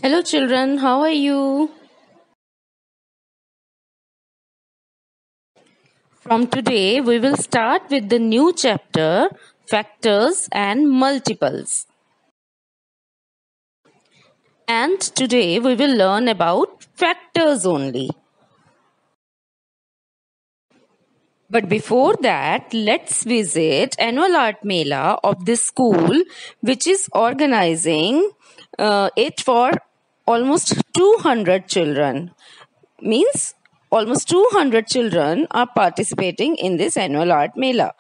Hello, children. How are you? From today, we will start with the new chapter Factors and Multiples. And today, we will learn about factors only. But before that, let's visit annual art mela of this school, which is organizing it for almost 200 children. Means almost 200 children are participating in this annual art mela.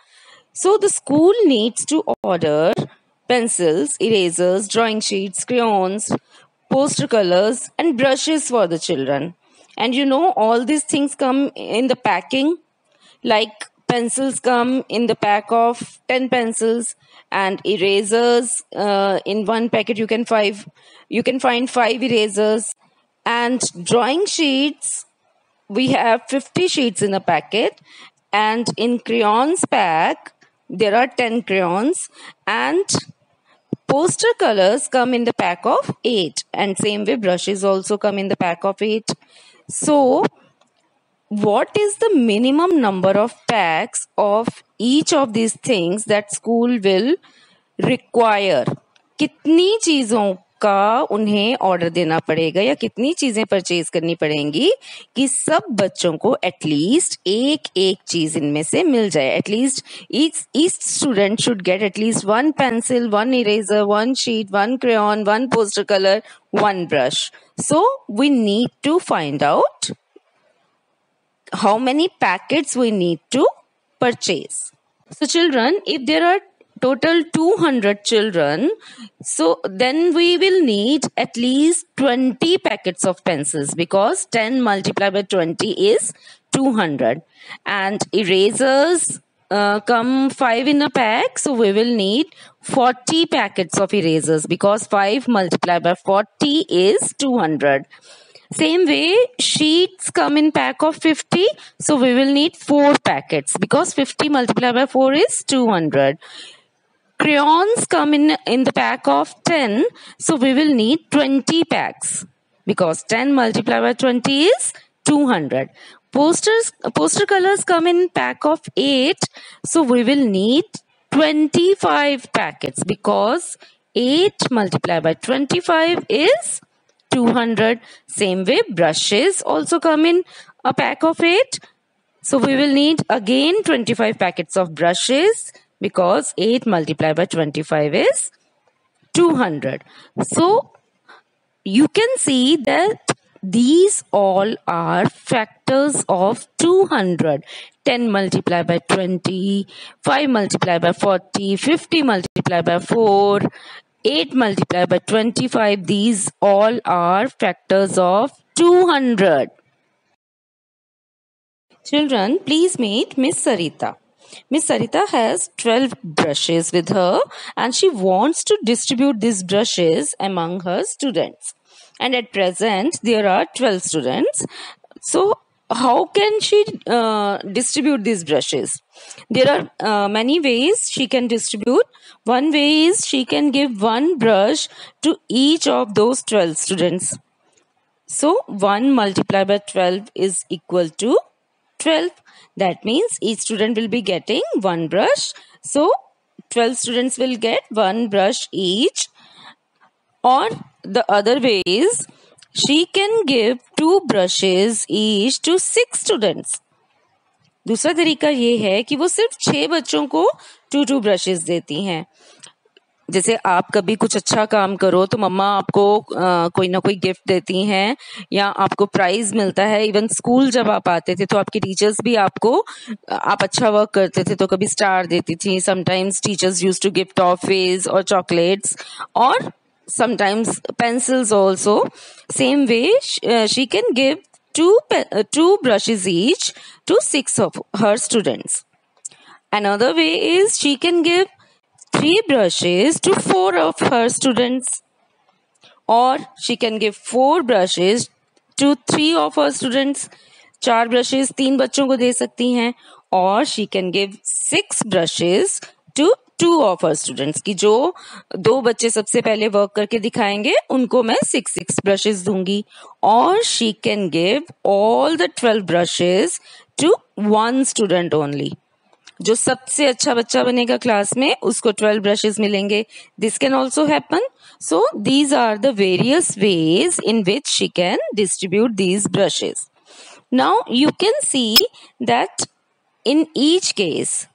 So the school needs to order pencils, erasers, drawing sheets, crayons, poster colors, and brushes for the children. And all these things come in the packing. Like pencils come in the pack of 10 pencils, and erasers in one packet you can find 5 erasers, and drawing sheets we have 50 sheets in a packet, and in crayons pack there are 10 crayons, and poster colors come in the pack of 8, and same way brushes also come in the pack of 8. So what is the minimum number of packs of each of these things that school will require? कितनी चीजों का उन्हें order देना पड़ेगा या कितनी चीजें purchase करनी पड़ेंगी कि सब बच्चों को एटलीस्ट एक एक चीज इनमें से मिल जाए. At least each student should get at least one pencil, one eraser, one sheet, one crayon, one poster color, one brush. So we need to find out how many packets we need to purchase. So children, if there are total 200 children, so then we will need at least 20 packets of pencils, because 10 multiplied by 20 is 200, and erasers come 5 in a pack, so we will need 40 packets of erasers, because 5 multiplied by 40 is 200. Same way, sheets come in pack of 50, so we will need 4 packets, because 50 multiplied by 4 is 200. Crayons come in the pack of 10, so we will need 20 packs, because 10 multiplied by 20 is 200. Poster colors come in pack of 8, so we will need 25 packets, because 8 multiplied by 25 is 200. Same way, brushes also come in a pack of 8, so we will need again 25 packets of brushes, because 8 multiplied by 25 is 200. So you can see that these all are factors of 200. 10 multiplied by 20, 5 multiplied by 40, 50 multiplied by 4, 8 multiplied by 25. These all are factors of 200. Children, please meet Miss Sarita. Miss Sarita has 12 brushes with her, and she wants to distribute these brushes among her students. And at present, there are 12 students. So, how can she distribute these brushes? There are many ways she can distribute. One way is she can give one brush to each of those 12 students. So, 1 multiplied by 12 is equal to 12. That means each student will be getting one brush. So 12 students will get one brush each. Or the other way is she can give 2 brushes each to 6 students. दूसरा तरीका ये है कि वो सिर्फ 6 बच्चों को 2 brushes देती हैं. जैसे आप कभी कुछ अच्छा काम करो तो मम्मा आपको कोई ना कोई गिफ्ट देती हैं, या आपको प्राइज मिलता है. इवन स्कूल जब आप आते थे तो आपकी टीचर्स भी आपको, आप अच्छा वर्क करते थे तो कभी स्टार देती थी. Sometimes teachers used to give toffees और चॉकलेट्स, और sometimes pencils also. Same way she can give two brushes each to 6 of her students. Another way is she can give 3 brushes to 4 of her students, or she can give 4 brushes to 3 of her students. 4 brushes 3 बच्चों को दे सकती हैं, or she can give 6 brushes to 2 of her students की जो 2 बच्चे सबसे पहले work करके दिखाएंगे उनको मैं 6 brushes दूंगी, और she can give all the 12 brushes to one student only. जो सबसे अच्छा बच्चा बनेगा क्लास में उसको 12 brushes मिलेंगे. This can also happen. So these are the various ways in which she can distribute these brushes. Now you can see that in each case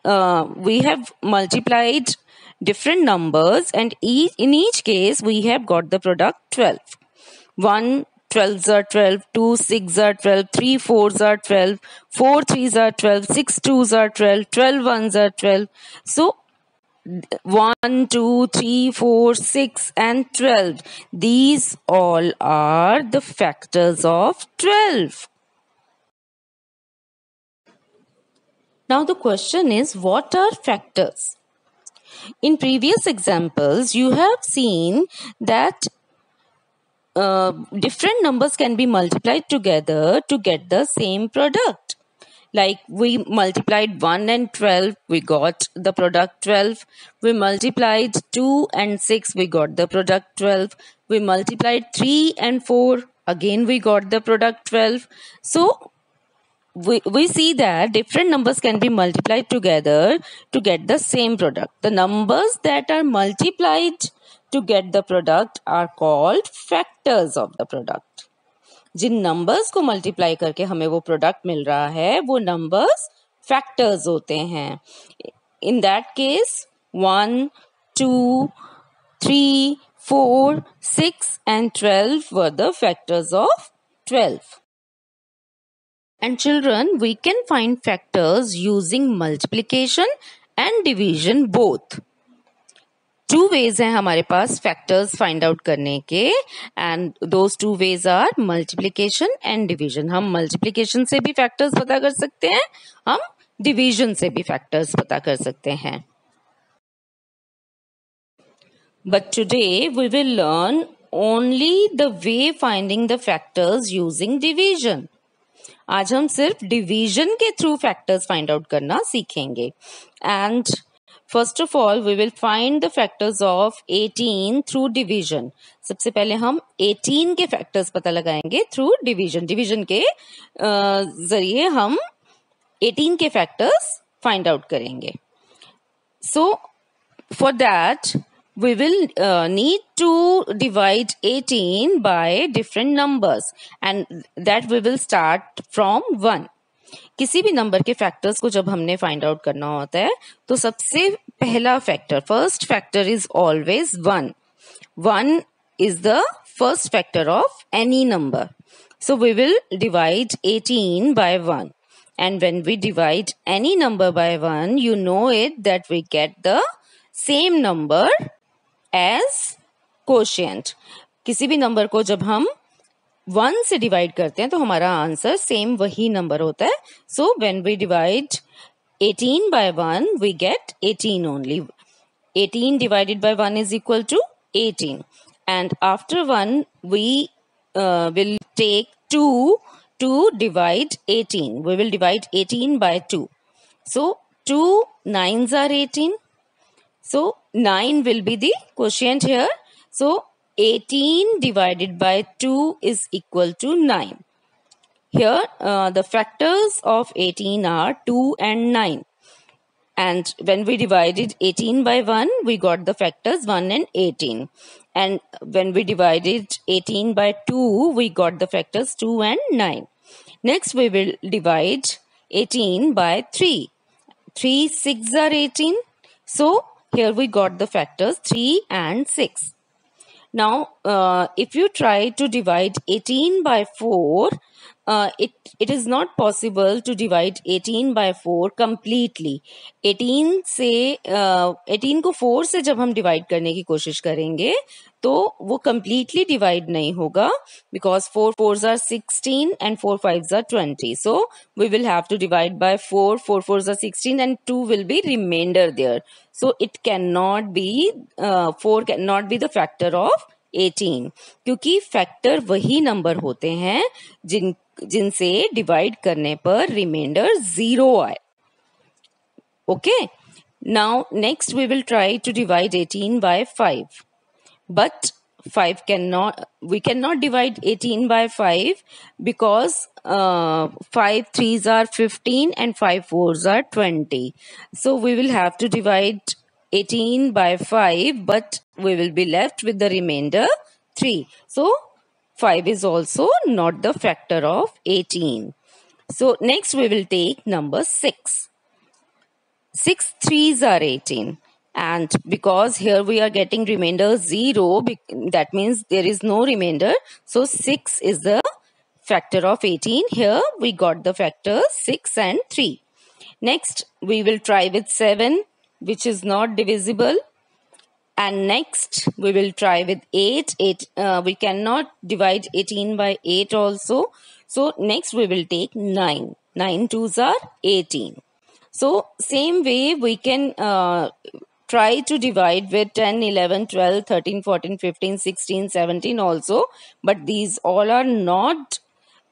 we have multiplied different numbers, and in each case we have got the product 12. 1 12s are 12, 2 6s are 12, 3 4s are 12, 4 3s are 12, 6 2s are 12, 12 1s are 12. So 1 2 3 4 6 and 12, these all are the factors of 12. Now the question is, what are factors? In previous examples, you have seen that different numbers can be multiplied together to get the same product. Like we multiplied 1 and 12, we got the product 12. We multiplied 2 and 6, we got the product 12. We multiplied 3 and 4, again we got the product 12. So we see that different numbers can be multiplied together to get the same product. The numbers that are multiplied to get the product are called factors of the product. जिन numbers को multiply करके हमें वो product मिल रहा है वो numbers factors होते हैं. In that case 1 2 3 4 6 and 12 were the factors of 12. And children, we can find factors using multiplication and division both. 2 ways हैं हमारे पास factors find out करने के, and those 2 ways are multiplication and division. हम multiplication से भी factors पता कर सकते हैं, हम division से भी factors पता कर सकते हैं. But today we will learn only the way finding the factors using division. आज हम सिर्फ डिवीजन के थ्रू फैक्टर्स फाइंड आउट करना सीखेंगे. And first of all we will find the factors of 18 through division. सबसे पहले हम 18 के फैक्टर्स पता लगाएंगे थ्रू डिवीजन. डिवीजन के जरिए हम 18 के फैक्टर्स फाइंड आउट करेंगे. So for that we will need to divide 18 by different numbers, and that we will start from 1. किसी भी नंबर के फैक्टर्स को जब हमने फाइंड आउट करना होता है तो सबसे पहला factor, first factor is always 1. 1 is the first factor of any number. So we will divide 18 by 1. And when we divide any number by 1, you know it that we get the same number as quotient. किसी भी number को जब हम 1 से divide करते हैं तो हमारा आंसर सेम वही नंबर होता है. So when we divide 18 by 1 we get 18 only. 18 divided by 1 is equal to 18. And after 1 we will take 2 to divide 18. We will divide 18 by 2. So 2 9s are 18. So 9 will be the quotient here. So 18 divided by 2 is equal to 9. Here the factors of 18 are 2 and 9. And when we divided 18 by 1, we got the factors 1 and 18. And when we divided 18 by 2, we got the factors 2 and 9. Next we will divide 18 by 3. 3 6 are 18. So here we got the factors 3 and 6. Now, if you try to divide 18 by 4, it is not possible to divide 18 by 4 completely. 18 को 4 से जब हम divide करने की कोशिश करेंगे तो वो completely divide नहीं होगा, because 4 4s are 16 and 4 5s are 20. So we will have to divide by 4. 4 4s are 16 and 2 will be remainder there. So it cannot be 4 cannot be the factor of 18, क्योंकि factor वही number होते हैं जिनसे divide करने पर reminder 0 आए. Okay, Now next we will try to divide 18 by 5. But we cannot divide 18 by 5 because 5 threes are 15 and 5 fours are 20. So we will have to divide 18 by 5, but we will be left with the remainder 3. So 5 is also not the factor of 18. So next we will take number 6. 6 threes are 18, and because here we are getting remainder 0, that means there is no remainder, so 6 is the factor of 18. Here we got the factors 6 and 3. Next we will try with 7, which is not divisible, and next we will try with 8. We cannot divide 18 by 8 also, so next we will take 9. 9 twos are 18. So same way we can try to divide with 10, 11, 12, 13, 14, 15, 16, 17 also, but these all are not,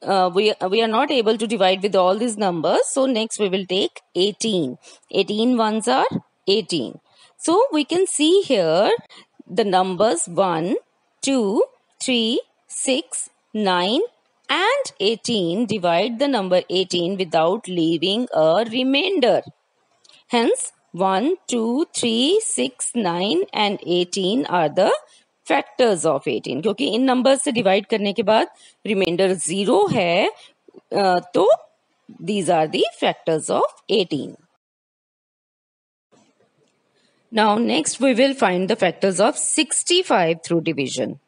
we are not able to divide with all these numbers. So next we will take 18. 18 ones are 18. So we can see here the numbers 1, 2, 3, 6, 9 and 18 divide the number 18 without leaving a remainder. Hence 1, 2, 3, 6, 9 and 18 are the factors of 18. क्योंकि इन numbers से divide करने के बाद remainder 0 है, तो these are the factors of 18. Now next we will find the factors of 65 through division.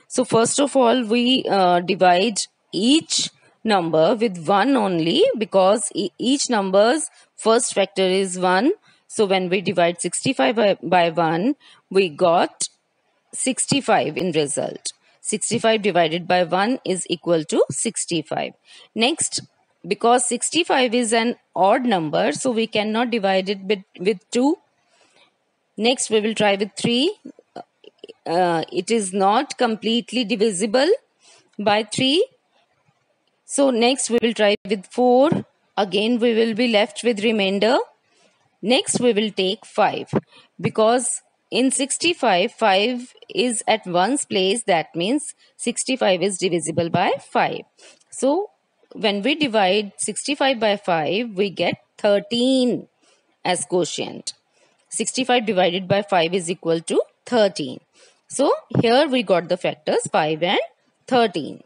So first of all we divide each number with 1 only, because each number's first factor is 1. So when we divide 65 by 1, we got 65 in result. 65 divided by 1 is equal to 65. Next, because 65 is an odd number, so we cannot divide it with 2. Next we will try with 3. It is not completely divisible by 3. So next we will try with 4. Again we will be left with remainder. Next we will take 5. Because in 65, 5 is at one's place. That means 65 is divisible by 5. So when we divide 65 by 5, we get 13 as quotient. 65 divided by 5 is equal to 13. So here we got the factors 5 and 13.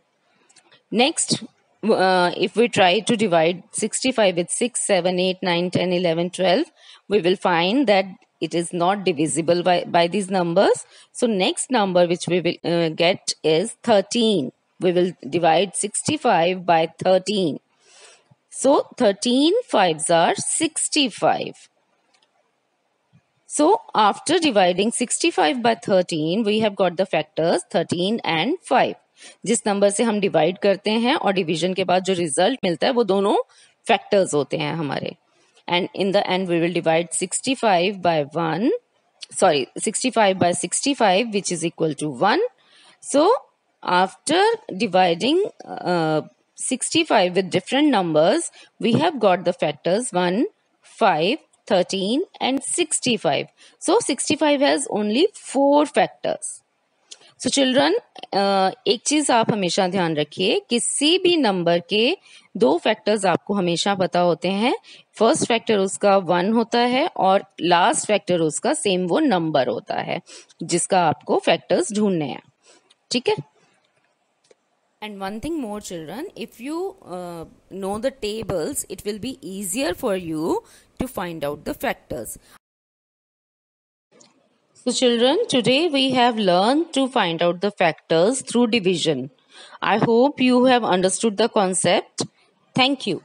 Next, if we try to divide 65 with 6, 7, 8, 9, 10, 11, 12, we will find that it is not divisible by these numbers. So next number which we will get is 13. We will divide 65 by 13. So 13 5s are 65. So after dividing 65 by 13, we have got the factors 13 and 5. जिस number से हम divide करते हैं और division के बाद जो result मिलता है वो दोनों फैक्टर्स होते हैं हमारे. And in the end we will divide 65 by 65 which is equal to 1. So after dividing 65 with different numbers, we have got the factors 1, 5, 13 and 65. So 65 has only 4 factors. So children, एक चीज आप हमेशा ध्यान रखिए, किसी भी नंबर के 2 factors आपको हमेशा पता होते हैं. फर्स्ट फैक्टर उसका 1 होता है और लास्ट फैक्टर उसका सेम वो नंबर होता है जिसका आपको फैक्टर्स ढूंढने हैं. ठीक है. And one thing more children, if you know the tables, it will be easier for you to find out the factors. So children, today we have learned to find out the factors through division. I hope you have understood the concept. Thank you.